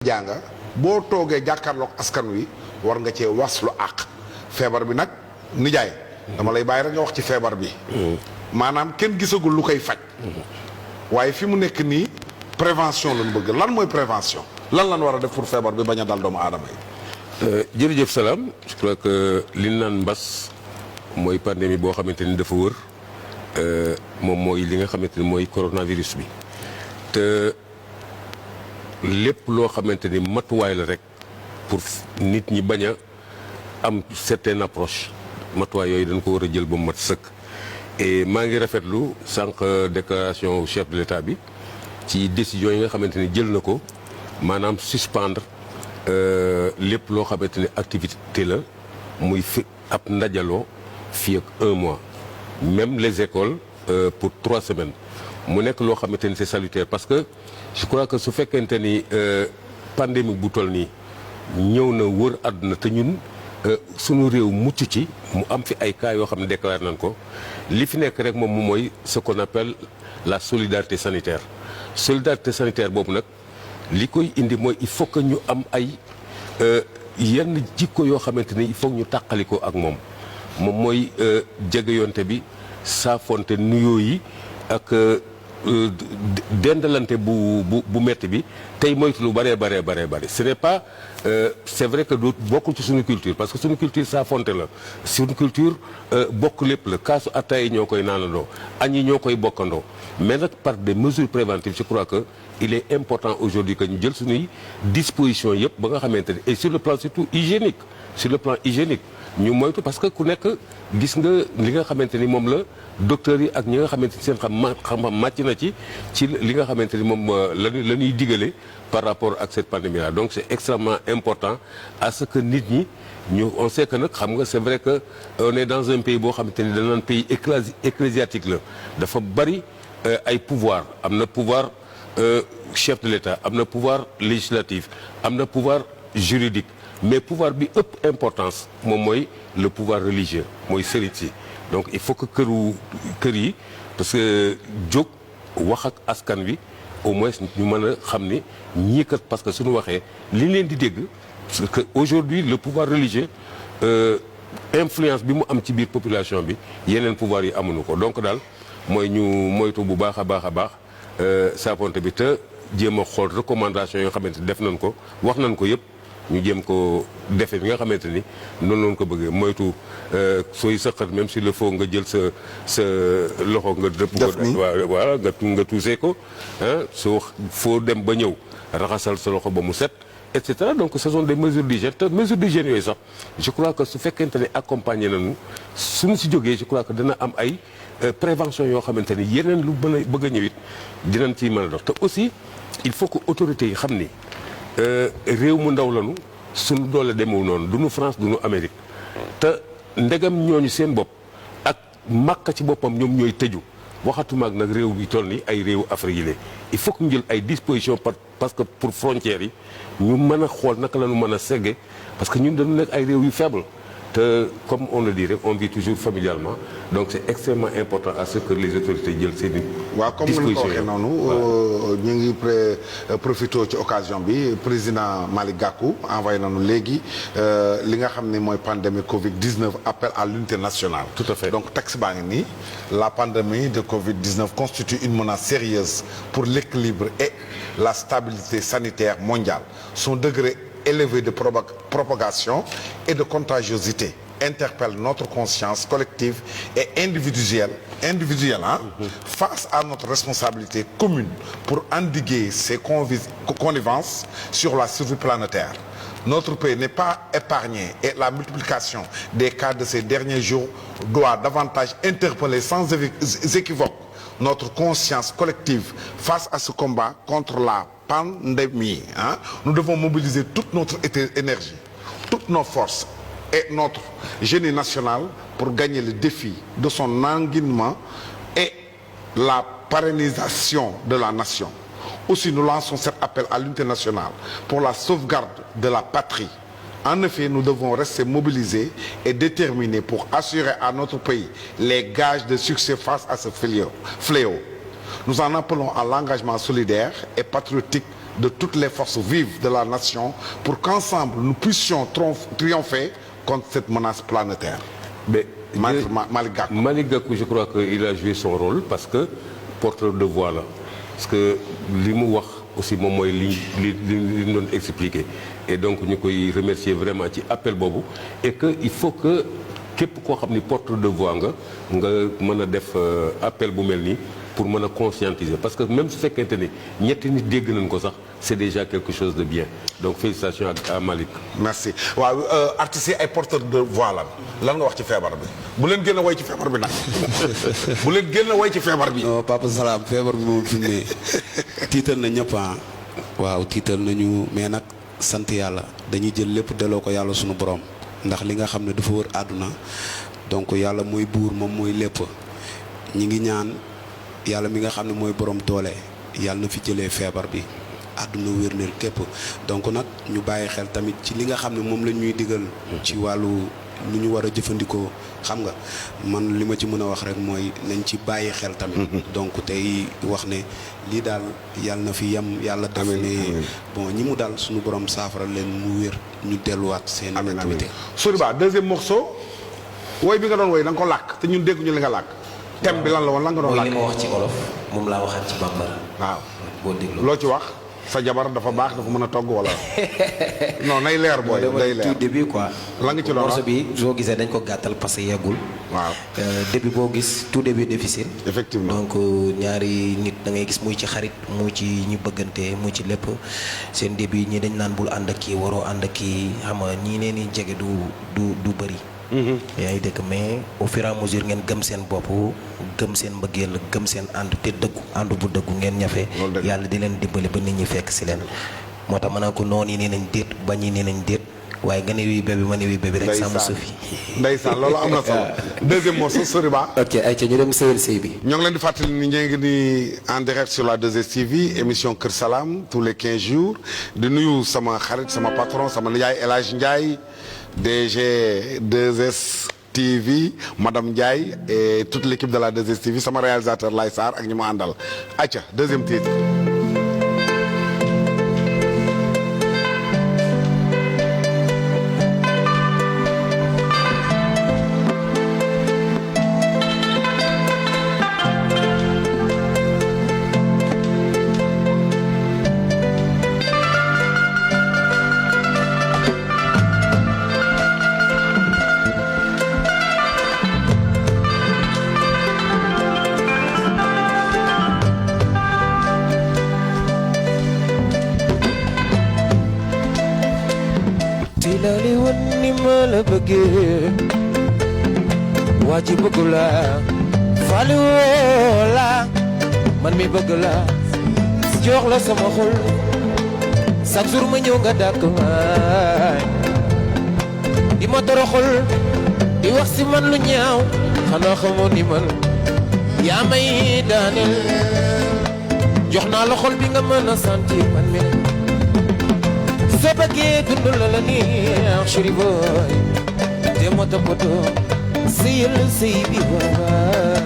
jànga boo toogee jàkkaarloog askan wi war nga cee waslu àq feebar bi nag nijaay dama lay bàyyi rek nga wax ci feebar bi maanaam kenn gisagul lu koy faj waaye fi mu nekk nii prévention lañ bëgg lan mooy prévention lan war a def pour feebar bi bañ a dal doomu aadama yi. jërëjëf Salam je crois que li ñu naan mbas mooy pandémie boo xamante ni dafa wër moom mooy li nga xamante ni mooy coronavirus bi te lépp loo xamante ni matuwaay la rek pour nit ñi bañ a am certaine approche matuwaay yooyu dañ ko war a jël ba mu mat sëkk. et maa ngi rafetlu sànq déclaration chef de l'État bi ci décision yi nga xamante ni jël na ko maanaam suspendre lépp loo xamante ni activité la muy fi ab ndajaloo fii ak 1 mois même les écoles pour 3 semaines mu nekk loo xamante ni c'est salutaire parce que je crois que su fekkente ni pandémie bu toll nii ñëw na wër àdduna te ñun sunu réew mucc ci mu am fi ay cas yoo xam ne déclaré nañ ko li fi nekk rek moom mooy ce qu'on appelle la solidarité sanitaire boobu nag li koy indi mooy il faut que ñu am ay yenn jikko yoo xamante ni il faut ñu tàqalikoo ak moom mooy jegeyonte bi saafonte nuyoo yi ak dendalante bu metti bi tey moytu lu bëree ce n'est pas c'est vrai que doo bokkul ci suñu culture parce que suñu culture saafonte la suñu culture bokk lépp la kaasu attaay yi ñoo koy naanandoo añ yi ñoo koy bokkandoo mais nag par des mesures préventives je crois que il est important aujourd'hui que ñu jël suñuy dispositions yëpp ba nga xamante ne et sur le plan surtout hygiénique ñu moytu parce que ku nekk gis nga li nga xamante ni moom la docteurs yi ak ñi nga xamante ni seen xam-xam màcc na ci li nga xamante ni moom la ñuy digale par rapport ak cette pandémie là donc c'est extrêmement important à ce que nit ñi on sait que nag xam nga c'est vrai que on est dans un pays boo xamante ni danaan pays ecclésiastique la dafa bari ay pouvoir am na pouvoir chef de l'État am na pouvoir législatif am na pouvoir juridique mais pouvoir bi ëpp importance moom mooy le pouvoir religieux mooy sëriñ si donc il faut que kër yi parce que jóg wax ak askan wi au moins ñu mën a xam ni ñii kat parce que suñu waxee li leen di dégg parce que aujourd'hui le pouvoir religieux influence bi mu am ci biir population bi yeneen pouvoir yi amuñu ko donc daal mooy ñu moytu bu baax a baax saafonte bi te jéem a xool recommandation yoo xamante def nañ ko wax nañ ko yëpp ñu jéem ko defee bi nga xamante ni noonu lañ ko bëggee moytu sooy sëqat même s'il le faut nga jël sa loxo nga dëpp ko waaw nga tuusee ko soo foo dem ba ñëw raxasal sa loxo ba mu set et cetera donc ce sont des mesures d'hygiène te mesures d'hygiène yooyu sax je crois que su fekkente ne accompagné nañu suñu si jógee je crois que dina am ay prévention yoo xamante ni yeneen lu mën a bëgg a ñëw it dinañ ciy mën a dox te aussi il faut que autorités yi xam ni réew mu ndaw lañu suñu doole demewu noonu du nu France du nu Amérique te ndegam ñooñu seen bopp ak Makka ci boppam ñoom ñooy tëju waxatuma ak nag réew bi toll ni ay réewu Afrique yi la il faut que ñu jël ay dispositions parce que pour frontières yi ñu mën a xool naka la ñu mën a segge parce que ñun dañu nekk ay réew yu faible te comme on le dit rek on vit toujours familialement donc c'est extrêmement important à ce que les autorités jël seen i waaw comme ni ko waxee noonu ñu ngi profité ci occasion bi président Malick Gakou envoyé nañu léegi li nga xam ne mooy pandémie Covid-19 appel à l'unité nationale. Tout à fait donc texte baa ngi nii la pandémie de Covid-19 constitue une menace sérieuse pour l'équilibre et la stabilité sanitaire mondiale. Son degré élevé de propagation et de contagiosité interpelle notre conscience collective et individuelle face à notre responsabilité commune pour endiguer ces connivences sur la survie planétaire. Notre pays n'est pas épargné et la multiplication des cas de ces derniers jours doit davantage interpeller sans équivoque notre conscience collective face à ce combat contre la pandémie. Nous devons mobiliser toute notre énergie, toutes nos forces et notre génie national pour gagner le défi de son enguinement et la pérennisation de la nation. Aussi, nous lançons cet appel à l'unité nationale pour la sauvegarde de la patrie. En effet, nous devons rester mobilisés et déterminés pour assurer à notre pays les gages de succès face à ce fléau. Nous en appelons à l'engagement solidaire et patriotique de toutes les forces vives de la nation pour qu'ensemble nous puissions triompher contre cette menace planétaire. Mais Malick Gakou. Malick Gakou, je crois qu'il a joué son rôle parce que porteur de voix la parce que li mu wax aussi moom mooy li doon expliquer et donc ñu koy remercier vraiment ci appel boobu et que il faut que képp koo xam ni porteur de voix nga mën a def appel bu mel nii pour mën a conscientiser parce que même su fekkente ni ñetti nit dégg nañ ko sax c'est déjà quelque chose de bien donc félicitations à Malick. merci waaw artistes yi ay porteurs de voix lan nga wax ci feebar bi bu leen gën a woy ci feebar bi nag bu leen gën a woy ci feebar bi. non Papa Salam feebar bi moom fi mu ne tiital na ñëpp waaw tiital nañu mais nag sant yàlla dañuy jël lépp delloo ko yàlla sunu borom ndax li nga xam ne dafa wër àdduna donc yàlla mooy buur moom mooy lépp ñi ngi ñaan yàlla mi nga xam ne mooy borom doole yàlla na fi jëlee feebar bi. àdduna wér-néer képp donc nag ñu bàyyi xel tamit ci li nga xam ne moom la ñuy digal ci wàllu lu ñu war a jëfandikoo xam nga man li ma ci mën a wax rek mooy nañ ci bàyyi xel tamit donc tey wax ne lii daal yàlla na fi yem yàlla def ne bon ñi mu daal suñu borom saafara leen mu wér ñu delluwaat seen activité. Soriba deuxième morceau woy bi nga doon woy da nga ko làkk te ñun dégguñu li nga làkk thème bi lan la woon lan nga doon làkk mooy li ma wax ci olof moom laa waxaat ci bambara. waaw boo dégloo loo ci wax sa jabar dafa baax dafa mën a togg wala non nay leer booy day leer tout début quoi. la nga ci doon morceau bi soo gisee dañ ko gàttal parce que yeggul. waaw début boo gis tout début difficile. effectivement donc ñaari nit da ngay gis muy ci xarit muy ci ñu bëggante muy ci lépp seen début ñi dañ naan bul ànd ak kii waroo ànd ak kii xam nga ñii nee ni jege du bëri. yaa ngi dëkk mais au fur et à mesure ngeen gëm seen bopp gëm seen mbëggeel gëm seen ànd te dëggu ànd bu dëggu ngeen ñafe yàlla di leen dimbali ba nit ñi fekk si leen moo tax ma ne ko noonu yi nee nañ déet bañ yi nee nañ déet waaye nga ne wii bébi ma ne wii bébi rek sàmm suuf yi ndeysaan loolu am na solo deuxième morceau Soriba ok ay ca ñu dem sëyal sëy bi ñoo ngi leen di fàttali ni ñu ngi ni en direct sur la 2STV émission Kër Salam tous les 15 jours di nuyu sama xarit sama patron sama nijaay El Hadj Ndiaye DG 2S TV Madame Ndiaye et toute l'équipe de la 2STV sama réalisateur Lay Sarr ak ñi ma àndal acca deuxième titre Tilali woon ni ma la bëggee waa ji bëgg la fali woo la man mi bëgg la jox la sama xol chaque jour ma ñëw nga dàkk waay di ma toroxal di wax si man lu ñaaw xanaa xamoo ni man yaa may daaneel jox naa la xol bi nga mën a sentir man mi soo bëggee dund la neex chéri boy te moo toppatoo sëyal sëy bi waay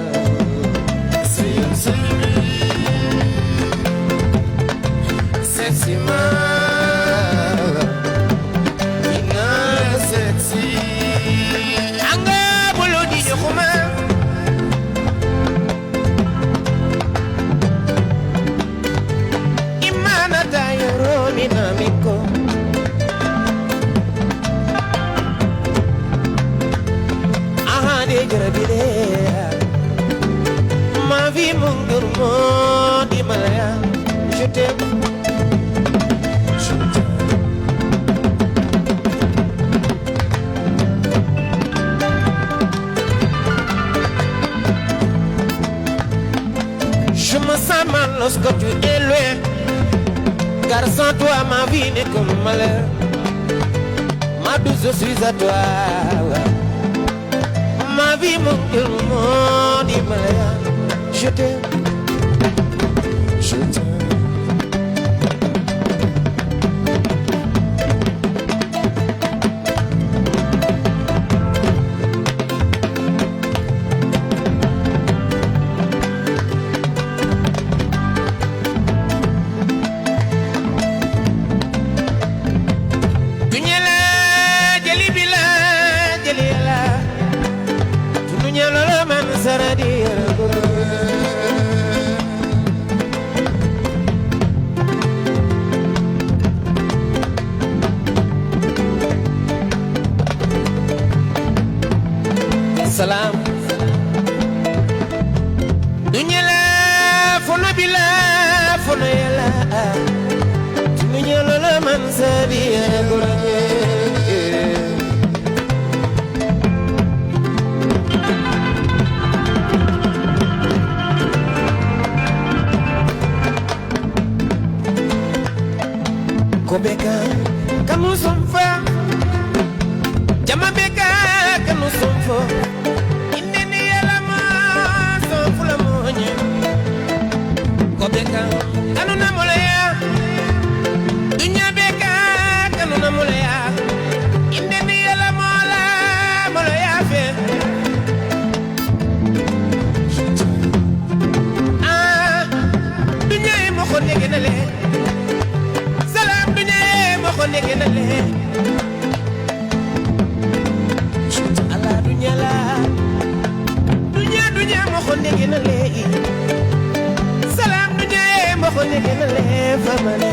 sëyal sëy bi sexy man ina sexy anga bolo di ñoxuma imana tayoro minamiko ma vie mon gourmand di Malaya je t'aime je me sens mal lorsque tu es loin car sans toi ma vie n'est qu'un malheur ma douce je suis à toi ma vie mon cœur mon dit Malaya je t'aime je t'aime sadia gorage Kobeka kanu somfa jama beka kanu somfo indeni yalama somfula monye Kobeka kanu namolaya dunya beka kanu namolaya indeni yalama molaya fe dunya mo khone genale ala dunya la dunya mo khone genale salam dunya mo khone genale famale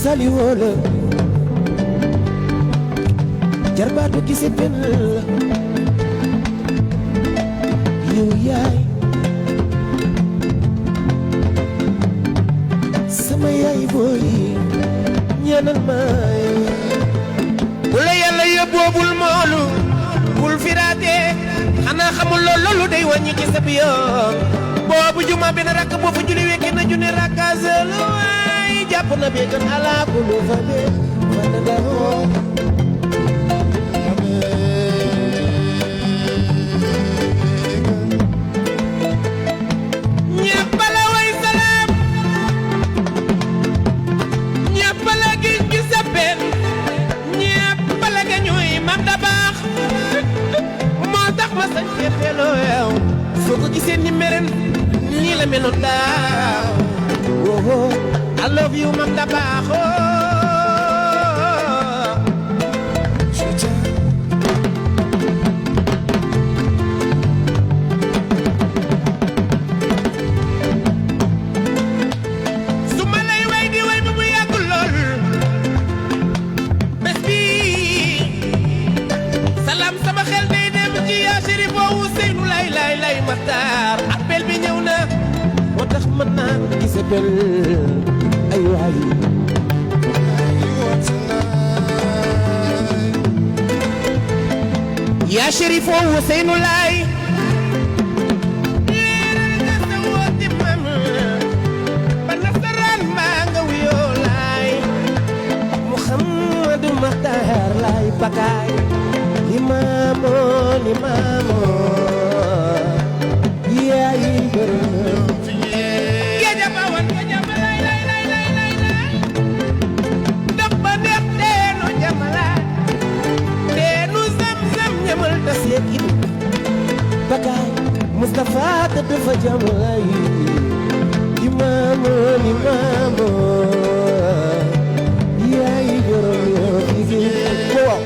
Saliwola jarbaatu ki se pen yow yaay sama yaay booy ñaanal ma bu la yàlla yóbboobul moolu bul firaate xanaa xamul loolu day wàññi ci sa biyoon boobu juma benn rakk boo fa julli wekki na junni rakkaasal jàpp na bi kan ala kulu fa be fadaro ñeppala way salam ñeppala gi ci sapen ñeppala ga ñuy mam da baax moo tax ma sañ felo yow soo ko gisee ni meren nii la meloon daaw I love you, Mam Dabajo. Suma lay way di way bu yàgg lool bés bi salaam sama xel day dem ci yaa Chérif boobu Seynou lay Matar appel bi ñëw na moo tax mën naa gis appel ay waay yaa Chérif Ousseynou Laye leeral nga sa woote mam ba nasaraan maa nga wuyoo Laye Mouhamadou Makhtar Laye Bakaay Limamo yaay bërëm Bakaay Moustapha te dafa jamalay Limamo yaay borom yoo figi waaw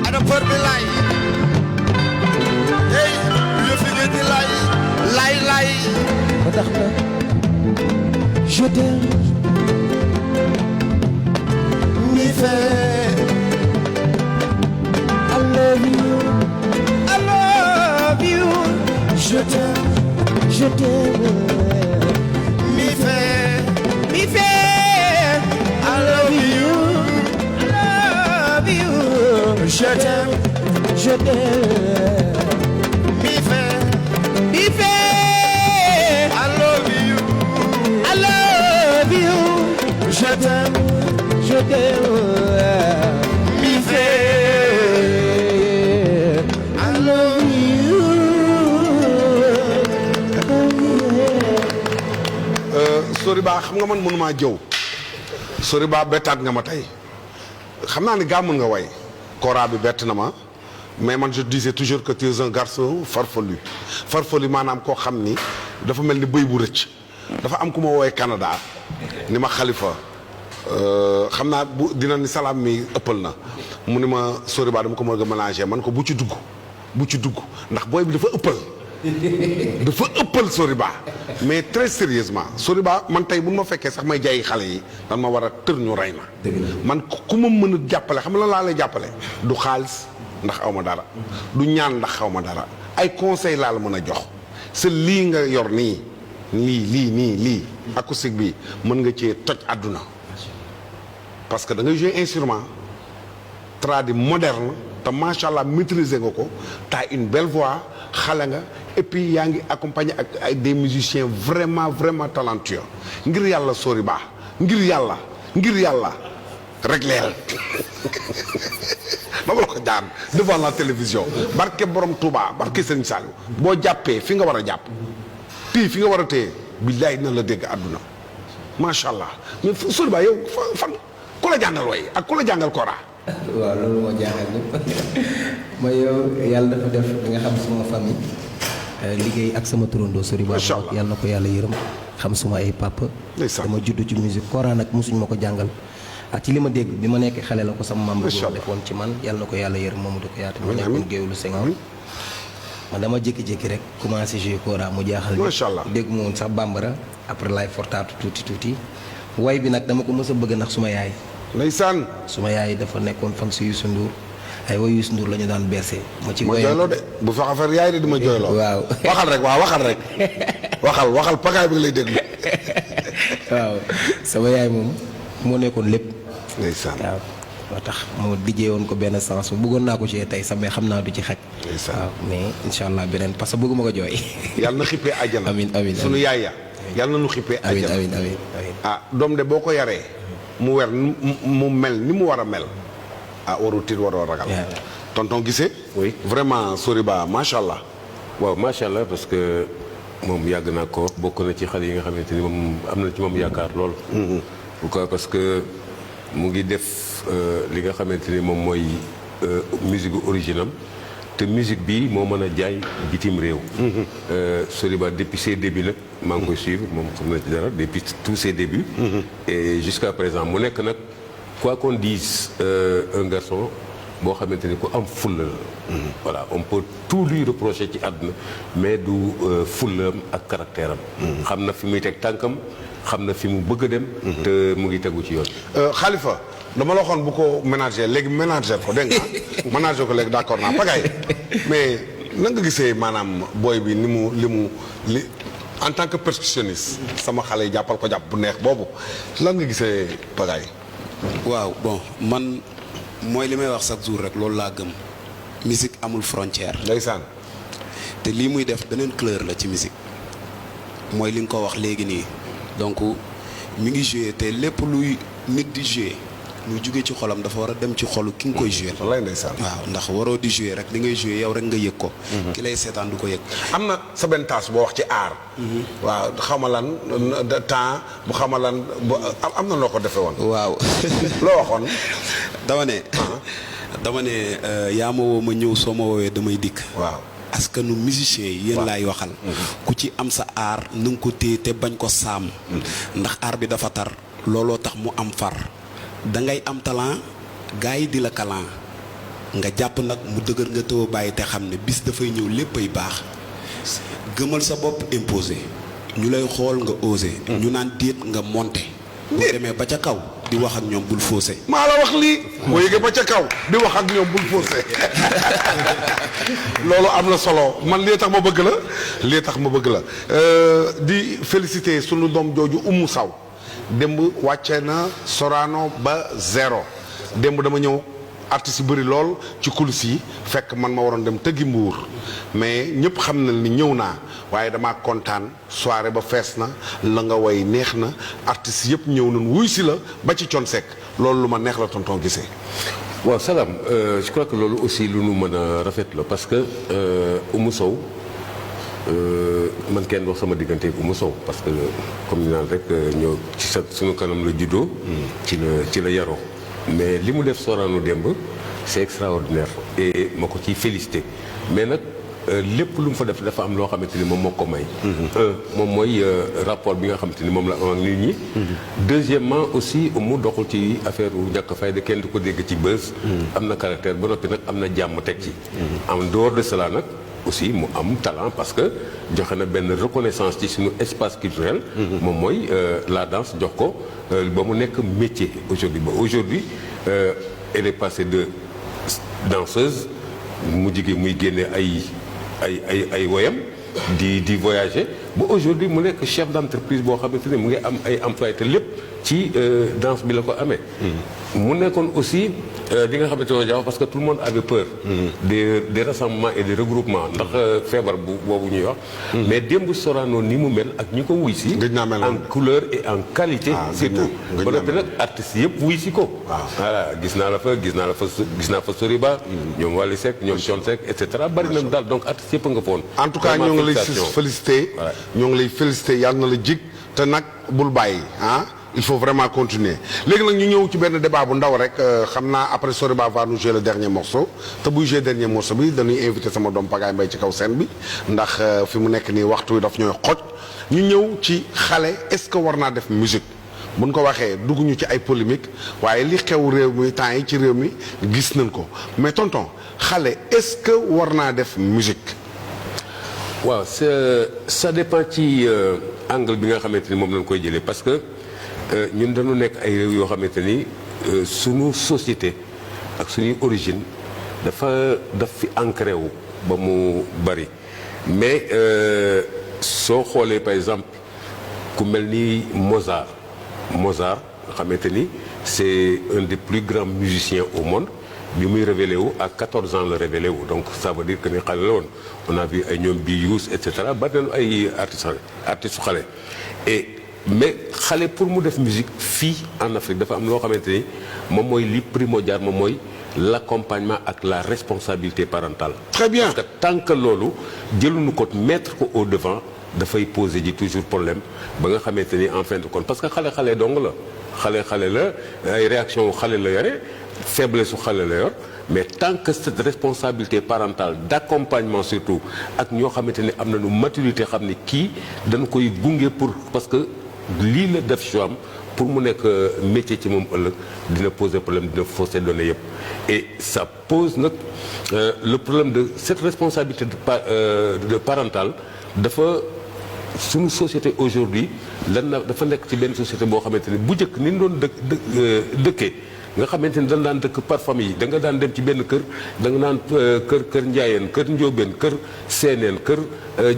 ana for bi lay hey yo figi di lay ba tax na je t'aime mi fait I love you, je t'aime, mi fait, I love you, je t'aime, mi fait, I love you, je t'aime, mi fait, I love you. Soriba xam nga man mënumaa jëw Soriba bettaat nga ma tey xam naa ni gaa mën nga way kora bi bett na ma mais man je disais toujours que tu es un garçon farfelu maanaam koo xam ni dafa mel ni bëy bu rëcc dafa am ku ma woowee Canada ni ma Khalifa xam naa bu dina ni salaam mi ëppal na mu ni ma Soriba dama ko mën a mélanger man ko bu ci dugg ndax booy bi dafa ëppal dafa ëppal Soriba mais très sérieusement Soriba man tey bu ma fekkee sax may jaay xale yi dan ma war a tër ñu rey ma man ku ma mën a jàppale xam la laa lay jàppale du xaalis ndax aw ma dara du ñaan ndax xaw ma dara ay conseil laa la mën a jox sa lii nga yor nii lii acoustique bi mën nga cee toj àdduna parce que da ngay jouer instrument tradi moderne te macha allah maîtriser nga ko t'as une belle voix xale nga et puis yaa ngi accompagné ak ay des musiciens vraiment talentueux ngir yàlla Soriba ngir yàlla rek leeral dama la ko jaan devant la télévision barke borom Touba barke Serigne Saliou boo jàppee fi nga war a jàpp téye fi nga war a téye billaay dina la dégg àdduna macha allah mais Soriba yow fan ku la jàngal way ak ku la jàngal kora waaw loolu moo jaaxal ñëpp mooy yow yàlla dafa def da nga xam suma famille liggéey ak sama turandoo Soriba yàlla na ko yàlla yërëm xam suma ay papa dama judd ci musique kora nag mosuñ ma ko jàngal ak ci li ma dégg bi ma nekk xale la ko sama maam la defoon ci man yàlla na ko yàlla yërëm moomu da ko yaatu ma nekkoon géewlu Senghor man dama jékki-jékki rek commencé jouer kora mu jaaxal ni dégg ma woon sax bambara après laay fortaatu tuuti way bi nag dama ko mës a bëgg ndax suma yaay ndeysaan suma yaay dafa nekkoon fan si Youssou Ndour ay way Youssou Ndour la ñu daan bercé ma ci jooyloo de bu fa affaire yaay de dima jooyloo waaw waxal rek waxal pagaay bi nga lay déglu waaw sama yaay moom moo nekkoon lépp ndeysaan waaw moo tax moo dijjee woon ko benn sens bu bëggoon naa ko ci tey sax mais xam naa du ci xaj waaw mais incha allah beneen parce que bëgguma ko jooy yàlla na xippee àjjana amiin sunu yaay ya yàlla na nu xippee àjjana amiin ah doom de boo ko yaree mu wer mu mel ni mu war a mel ah waru tiit waroo ragal tonton Guissé oui vraiment Soriba macha allah waaw macha allah parce que moom yàgg naa ko bokk na ci xale yi nga xamante ni moom am na ci moom yaakaar lool pourquoi parce que mu ngi def li nga xamante ni moom mooy musique originam te musique bi moo mën a jaay bitim réew Soriba depuis ses débuts nag maa ngi koy suivre moom xam na ci dara depuis tous ses débuts et jusqu'à présent mu nekk nag quoi qu'on dise un garçon boo xamante ni ku am fulla la voilà on peut tout lui reprocher ci àdduna mais du fullaam ak caractère am xam na fi muy teg tànkam xam na fi mu bëgg a dem te mu ngi tegu ci yoon Khalifa dama la waxoon bu ko ménager léegi ménager ko dégg nga ménager ko léegi d'accord naa pagaay mais na nga gisee maanaam booy bi li en tant que percussionniste sama xale yi jàppal ko jàpp bu neex boobu lan nga gisee pagaay waaw bon man mooy li may wax chaque jour rek loolu laa gëm musique amul frontière ndeysaan te lii muy def beneen couleur la ci musique mooy li nga ko wax léegi nii donc mi ngi joué te lépp luy nit di joué muy jóge ci xolam dafa war a dem ci xolu ki nga koy joué wallaay ndeysaan waaw ndax waroo di joué rek li ngay joué yow rek nga yëg ko ki lay seetaan du ko yëg am na sa benn taas boo wax ci aar waaw xama lan temps bu xama lan am na noo ko defee woon waaw loo waxoon dama ne yaa ma woo ma ñëw soo ma woowee damay dikk waaw askanu musiciens yi yéen laay waxal ku ci am sa aar na nga ko téye te bañ ko saam ndax aar bi dafa tar looloo tax mu am far dangay am talent gars yi di la kalan nga jàpp nag mu dëgër nga tëw a bàyyi te xam ne bis dafay ñëw léppay baax gëmal sa bopp imposé ñu lay xool nga osé ñu naan déet nga monté boo demee ba ca kaw di wax ak ñoom bul faussé maa la wax lii boo yëgee ba ca kaw di wax ak ñoom bul faussé loolu am na solo man lii tax ma bëgg la di féliciter sunu doom jooju Oumou Sow démb wàcce na Sorano ba 0 démb dama ñëw artistes yu bëri lool ci coulisses yi fekk man ma waroon dem tëggi Mbuur mais ñëpp xam na ni ñëw naa waaye damaa kontaan soirée ba fees na la nga way neex na artistes yëpp ñëw nañ wuy si la ba ci Thione Seck loolu lu ma neex la tonton Guissé waaw Salam je crois que loolu aussi lu nu mën a rafet la parce que Oumou Sow man kenn wax sama diggante Oumou Sow parce que comme ni naan rek ñoo ci suñu kanam la juddoo ci la yaroo mais li mu def Sorano démb c'est extraordinaire et ma ko ciy félicité mais nag lépp lu mu fa def dafa am loo xamante ni moom moo ko may moom mooy rapport bi nga xamante ni moom la am ak nit ñi deuxièmement aussi mu doxul ci affaire u ñàkk fayda kenn du ko dégg ci buzz am na caractère ba noppi nag am na jàmm teg ci en dehors de cela nag aussi mu am talent parce que joxe na benn reconnaissance ci suñu espace culturel. moom mooy la danse jox ko ba mu nekk métier aujourd'hui elle est passée de danseuse mu jigéen muy génne ay woyam di voyager ba aujourd'hui mu nekk chef d'entreprise boo xamante ne mu ngi am ay employés te lépp ci danse bi la ko amee. mu nekkoon aussi li nga xamante ne parce que tout le monde avait peur. des rassemblements et des regroupements ndax feebar boobu ñuy wax. mais démb Sorano ni mu mel ak ñi ko wuy si. en couleur et en qualité. surtout ba noppi nag artistes yëpp wuy si ko. voilà gis naa fa Soriba. ñoom Wally Seck ñoom Thione Seck et cetera bari nañu daal donc artistes yëpp nga foon. en tout cas ñoo ngi lay félicité. ñoo ngi lay félicité yàlla na la jig te nag bul bàyyi ah. il faut vraiment continuer léegi nag ñu ñëw ci benn débat bu ndaw rek xam naa après Soriba va nous jouer le dernier morceau te buy jouer dernier morceau bi dañuy invité sama doom Pagaye Mbaye ci kaw scène bi ndax fi mu nekk nii waxtu wi daf ñooy xoj ñu ñëw ci xale est-ce que war naa def musique buñ ko waxee dugg ñu ci ay polémique waaye li xew réew mi temps yi ci réew mi gis nañ ko mais tonton xale est-ce que war naa def musique. waaw ça dépend ci angle bi nga xamante ni moom lañ koy jëlee parce que. ñun dañu nekk ay réew yoo xamante ni suñu société ak suñuy origine daf fi ancré wu ba mu bari mais soo xoolee par exemple ku mel ni Mozart nga xamante ni c'est un des plus grands musiciens au monde bi muy révélé wu à 14 ans la révélé wu donc ça veut dire que ni xale la woon on a vu ay ñoom Bious et cetera bari nañu ay artistes xale mais xale pour mu def musique fii en Afrique dafa am loo xamante ni moom mooy li primordial moom mooy l'accompagnement ak la responsabilité parentale. Très bien. Parce que tant que loolu jëluñu ko mettre ko au devant dafay poser ji toujours problème ba nga xamante ni en fin de compte parce que xale dong la xale la ay réaction xale la yore faiblesse su xale la yor mais tant que cette responsabilité parentale d'accompagnement surtout ak ñoo xamante ni am nañu maturité xam ni kii dañu koy gunge parce que lii la def choix am pour mu nekk métier ci moom ëllëg dina poser problème dina fausser données yëpp et ça pose nag le problème de cette responsabilité de parentale dafa suñu société aujourd'hui dafa nekk ci benn société boo xamante ni bu njëkk ni ñu doon dëkkee nga xamante ni dañ daan dëkk par famille da nga daan dem ci benn kër da nga naan kër Njaayeen kër Njóobeen kër Seeneen kër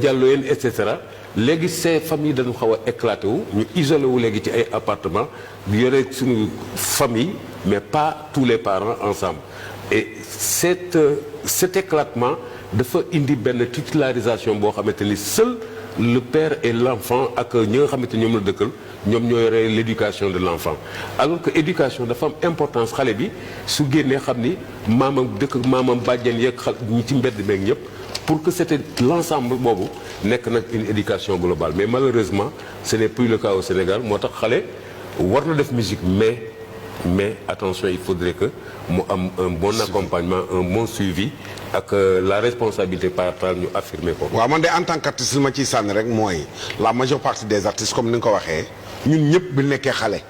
Jàlloyeen et cetera léegi ces familles dañu xaw a éclaté wu ñu isolé wu léegi ci ay appartement di yore suñu famille mais pas tous les parents ensemble et cet éclatement dafa indi benn titularisation boo xamante ni seul le père et l'enfant ak ñi nga xamante ñoom la dëkkal ñoom ñoo yore l'éducation de l'enfant alors que éducation dafa am importance xale bi su génnee xam ni maamam bàjjen yeeg ñi ci mbedd meeg ñëpp pour que c'était l'ensemble boobu nekk nag une éducation globale mais malheureusement ce n'est plus le cas au Sénégal moo tax xale war na def musique mais attention il faudrait que mu am un bon accompagnement un bon suivi ak la responsabilité parentale ñu affirmer ko. waaw man de en tant qu'artiste li ma ciy sànni rek mooy la majeure partie des artistes comme ni nga ko waxee ñun ñëpp bi nekkee xale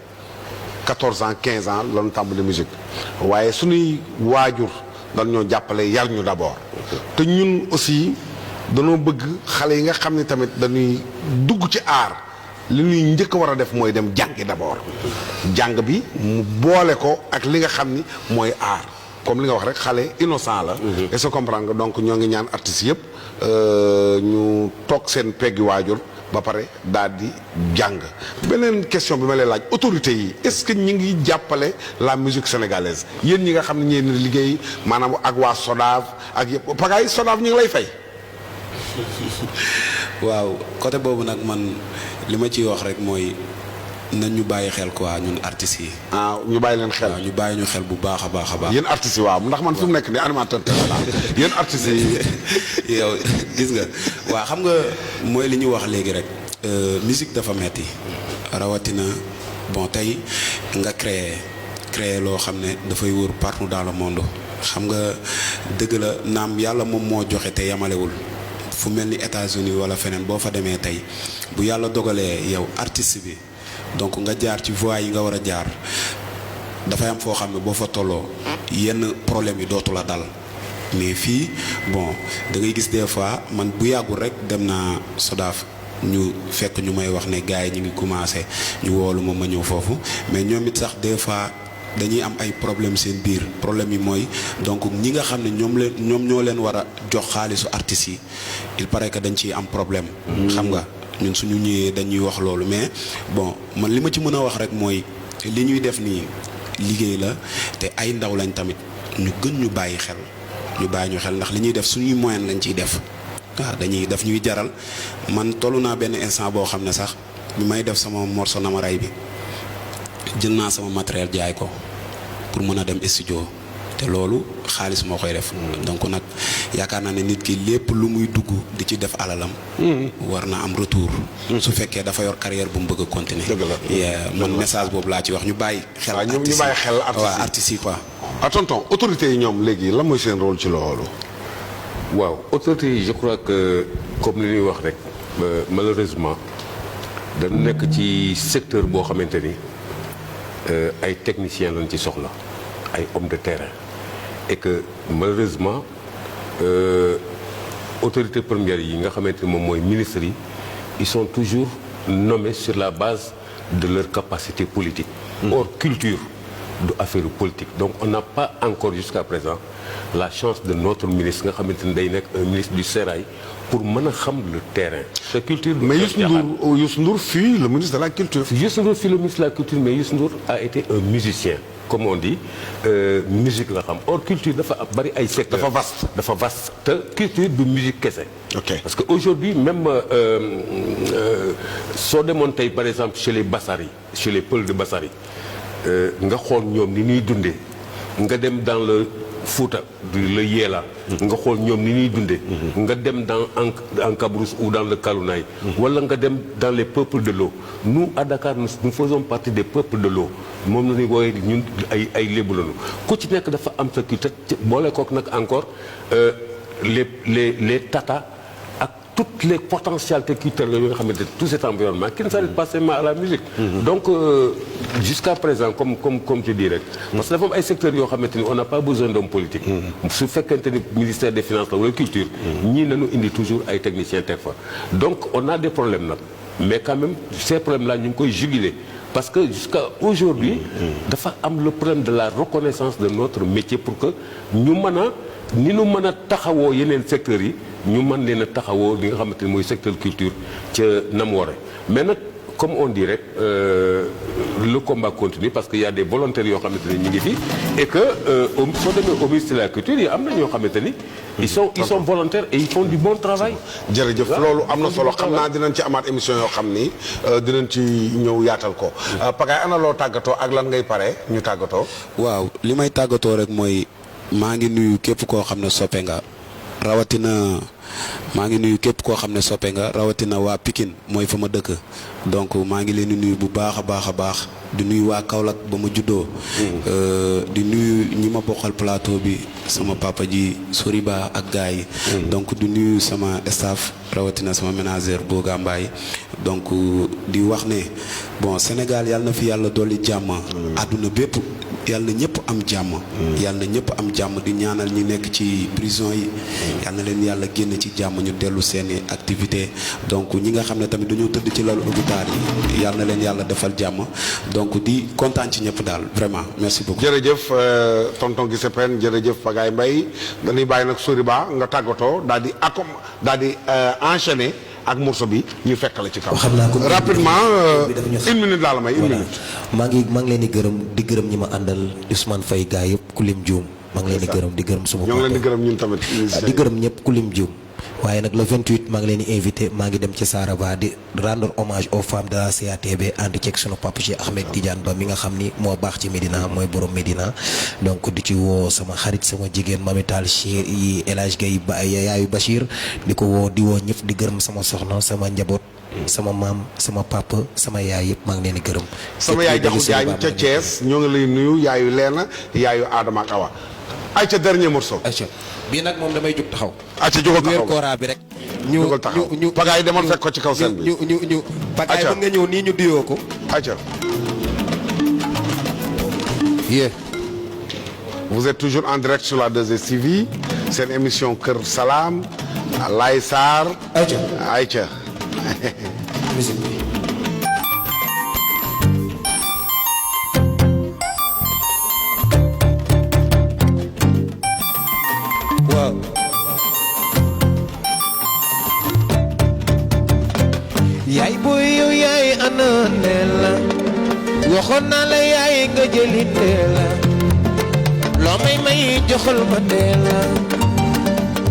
14 ans 15 ans lañu tàmbali musique waaye suñuy waajur dañ ñoo jàppale yar ñu d'abord te ñun aussi dañoo bëgg xale yi nga xam ne tamit dañuy dugg ci art li ñuy njëkk a war a def mooy dem jàngi d'abord jàng bi mu boole ko ak li nga xam ni mooy art comme li nga wax rek xale innocent la. et se comprendre donc ñoo ngi ñaan artistes yëpp ñu toog seen peggi waajur ba pare daal di jàng. beneen question bi ma lay laaj autorités yi est-ce que ñi ngi jàppale la musique sénégalaise yéen ñi nga xam ne ñeen liggéey maanaam ak waa SODAV ak yëpp Pagaye SODAV ñu ngi lay fay. waaw côté boobu nag man li ma ciy wax rek mooy nañ ñu bàyyi xel quoi ñun artistes yi. ah ñu bàyyi leen xel. waaw ñu bàyyi ñu xel bu baax a baax a baax. yéen artistes yi waaw ndax man fi mu nekk nii animateur la yéen artistes yi. yow gis nga waaw xam nga mooy li ñu wax léegi rek. musique dafa metti rawatina bon tey nga créer loo xam ne dafay wër partout dans le monde xam nga dëgg la naam yàlla moom moo joxe te yamalewul. fu mel ni États-Unis wala feneen boo fa demee tey bu yàlla dogalee yow artiste bi donc nga jaar ci voie yi nga war a jaar dafay am foo xam ne boo fa tolloo yenn problème yi dootu la dal mais fii bon da ngay gis des fois man bu yàggul rek dem naa Sodaaf ñu fekk ñu may wax ne gars yi ñu ngi commencé ñu woolu ma ñëw foofu mais ñoom it sax des fois dañuy am ay problème seen biir problème yi mooy donc ñi nga xam ne ñoom ñoo leen war a jox xaalisu artistes yi il paraît que dañ ciy am problème. xam nga ñun suñu ñëwee dañuy wax loolu mais bon man li ma ci mën a wax rek mooy li ñuy def nii liggéey la te ay ndaw lañ tamit ñu gën ñu bàyyi xel ndax li ñuy def suñuy moyen lañ ciy def. waaw daf ñuy jaral man tollu naa benn instant boo xam ne sax bi may def sama morceau Namaray bi jël naa sama matériel jaay ko pour mën a dem studio te loolu xaalis moo koy def. donc nag yaakaar naa ne nit ki lépp lu muy dugg di ci def alalam. war na am retour. su fekkee dafa yor carrière bu mu bëgg a continuer. dëgg la man message boobu laa ci wax ñu bàyyi xel. ñu bàyyi xel artistes yi quoi. tonton autorités yi ñoom léegi lan mooy seen rôle ci loolu. waaw autorités yi je crois que comme li ñuy wax rek malheureusement dañu nekk ci secteur boo xamante ni ay techniciens lañ ci soxla ay hommes de terrain et que malheureusement autorités premières yi nga xamante ni moom mooy ministres yi ils sont toujours nommés sur la base de leur capacité politique. Or culture du affaire politique donc on n'a pas encore jusqu'à présent la chance de notre ministre nga xamante ni day nekk un ministre du sérail pour mën a xam le terrain. sa culture mais Youssou Ndour fut le ministre de la culture. Youssou Ndour fut le ministre de la culture mais Youssou Ndour a été un musicien comme on dit musique la xam or culture dafa bari ay secteurs. dafa vaste te culture du musique kese. ok parce que aujourd'hui même soo demoon tey par exemple chez les Bassari chez les Peuls de Bassari nga xool ñoom ni ñuy dundee nga dem dans le Fouta le Yela nga xool ñoom ni ñuy dundee nga dem en Kabrousse ou dans le Kalounaï wala nga dem dans les peuples de l'eau nous à Dakar nous faisons partie des peuples de l'eau moom la ñuy wooye ñun ay lébu lañu ku ci nekk dafa am sa culture boole kook nag encore les Tata toutes les potentialités culturelles yoo nga xamante tout cet environnement qui ne s'arrête pas seulement à la musique. donc jusqu'à présent comme je dis rek. parce que dafa am ay secteurs yoo xamante ni on n'a pas besoin d'hommes politiques. su fekkente ni ministère des finances la wala culture. ñii nañu indi toujours ay techniciens teg fa. donc on a des problèmes nag mais quand même ces problèmes là ñu ngi koy juguler parce que jusqu'à aujourd'hui dafa am le problème de la reconnaissance de notre métier pour que ñu mën a ni ñu mën a taxawoo yeneen secteurs yi. ñu mën leen a taxawoo li nga xamante ni mooy secteur culture ca nam ware mais nag comme on dit rek le combat continue parce que y a des volontaires yoo xamante ni ñu ngi fi et que soo demee au ministère de la culture yi am na ñoo xamante ni ils sont volontaires et ils font du bon travail. jërëjëf loolu am na solo xam naa dinañ ci amaat émission yoo xam ni dinañ ci ñëw yaatal ko Pagaye ana loo tàggatoo ak lan ngay pare ñu tàggatoo. waaw li may tàggatoo rek mooy maa ngi nuyu képp koo xam ne soppe nga. rawatina maa ngi nuyu képp koo xam ne soppe nga rawatina waa Pikine mooy fa ma dëkk donc maa ngi leen di nuyu bu baax a baax a baax di nuyu waa Kaolack ba ma juddoo. di nuyu ñi ma bokkal plateau bi sama papa ji Soriba ak gars yi. donc di nuyu sama staff rawatina sama ménagère Boga Mbaye donc di wax ne bon Sénégal yàlla na fi yàlla dolli jàmm. àdduna bépp yàlla na ñëpp am jàmm. yàlla na ñëpp am jàmm di ñaanal ñi nekk ci prison yi. yàlla na leen yàlla génn ci jàmm ñu dellu seeni activité donc ñi nga xam ne tamit dañoo tëdd ci lalu hôpital yi yàlla na leen yàlla defal jàmm donc di kontaan ci ñëpp daal vraiment merci beaucoup. jërëjëf tonton Guissé Pène jërëjëf Pagaye Mbaye dañuy bàyyi nag Soriba nga tàggatoo daal di enchaîner ak morceau bi ñu fekk la ci kaw. xam naa ko rapidement une minute laa la may une minute. maa ngi leen di gërëm ñi ma àndal Ousmane Faye gaa yëpp ku lim juum maa ngi leen di gërëm di gërëm suma ñoo ngi leen di gërëm ñun tamit. di gërëm ñëpp ku lim juum waaye nag le 28 maa ngi leen di invité maa ngi dem ci Saraba di rendre hommage aux femmes de la CATB ànd ceeg sunu papa ci Ahmed Tidiane Ba mi nga xam ni moo baax ci Médina mooy borom Médina donc di ci woo sama xarit sama jigéen Mamital Chir yi El Hadj Gueye ba yaayu Bachir di woo ñëpp di gërëm sama soxna sama njaboot sama maam sama papa sama yaay yëpp maa ngi leen di gërëm. sama yaay jaxu yaay ca Thiès ñoo ngi lay nuyu yaayu Leena yaayu Adama ak Awa ay ca dernier morceau. ayca bii nag moom damay jóg taxaw. ayca jógal taxaw wéer kooraa bi rek. ñu Pagaye demal fekk ko ci kaw seen bi. ñu Pagaye ba nga ñëw nii ñu duyoo ko. ayca. yee. Vous êtes toujours en direct sur la 2STV. C'est une émission Kër Salam. Laye Sarr. Aïcha. musique bi. waaw. yaay booy yow yaay ana Ndella waxoon naa la yaay nga jëli Ndella loo may joxal ma Ndella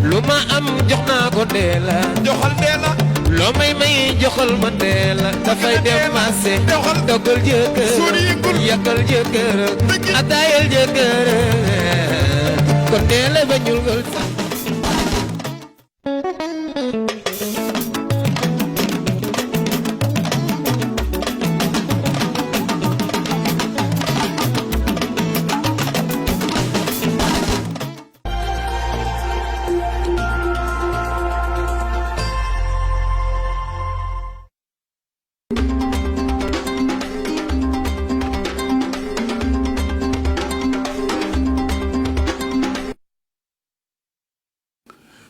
lu ma am jox naa ko Ndella joxal Ndella loo may joxal ma Ndella dafay dem marché dogal jëkkër yàkkal jëkkër ataayal jëkkër kon Ndella ba ñul ngol sax.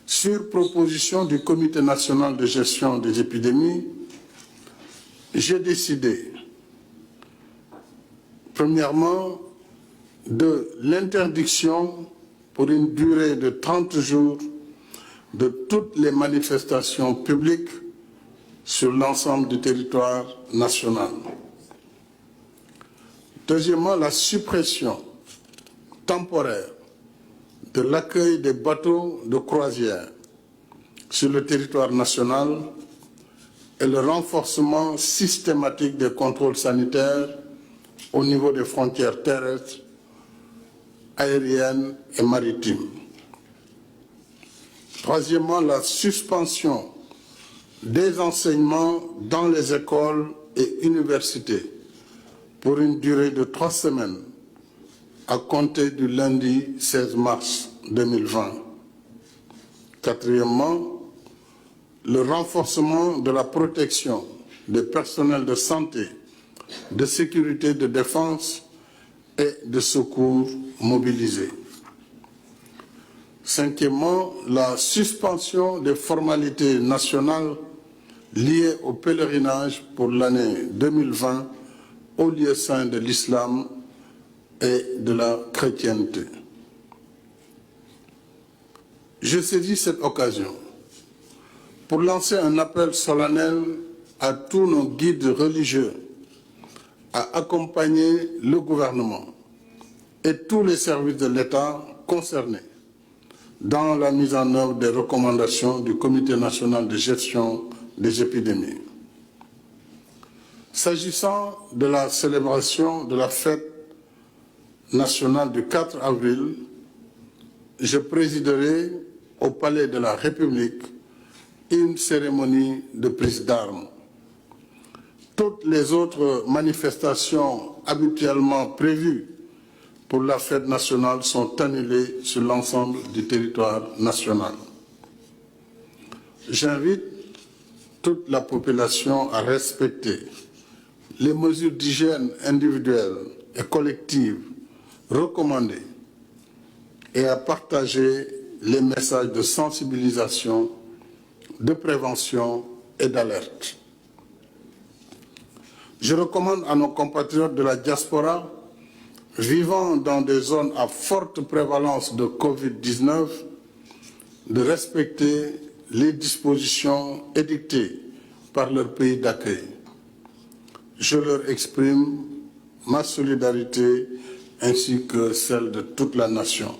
Sur proposition du Comité national de gestion des épidémies, j'ai décidé, premièrement, de l'interdiction pour une durée de 30 jours de toutes les manifestations publiques sur l'ensemble du territoire national. Deuxièmement, la suppression temporaire de l'accueil des bateaux de croisière sur le territoire national et le renforcement systématique des contrôles sanitaires au niveau des frontières terrestres, aériennes et maritimes. Troisièmement, la suspension des enseignements dans les écoles et universités pour une durée de 3 semaines à compter du lundi 16 mars 2020. Quatrièmement, le renforcement de la protection des personnels de santé, de sécurité, de défense et de secours mobilisés. Cinquièmement, la suspension des formalités nationales liées au pèlerinage pour l'année 2020 au lieu saint de l'islam et de la chrétienté. Je saisis cette occasion pour lancer un appel solennel à tous nos guides religieux à accompagner le gouvernement et tous les services de l'État concernés dans la mise en œuvre des recommandations du Comité national de gestion des épidémies. S'agissant de la célébration de la fête nationale du 4 avril, je présiderai au Palais de la République une cérémonie de prise d'armes. Toutes les autres manifestations habituellement prévues pour la fête nationale sont annulées sur l'ensemble du territoire national. J'invite toute la population à respecter les mesures d'hygiène individuelles et collectives recommandées et à partager les messages de sensibilisation, de prévention et d'alerte. Je recommande à nos compatriotes de la diaspora vivant dans des zones à forte prévalence de Covid-19 de respecter les dispositions édictées par leur pays d'accueil. Je leur exprime ma solidarité ainsi que celle de toute la nation.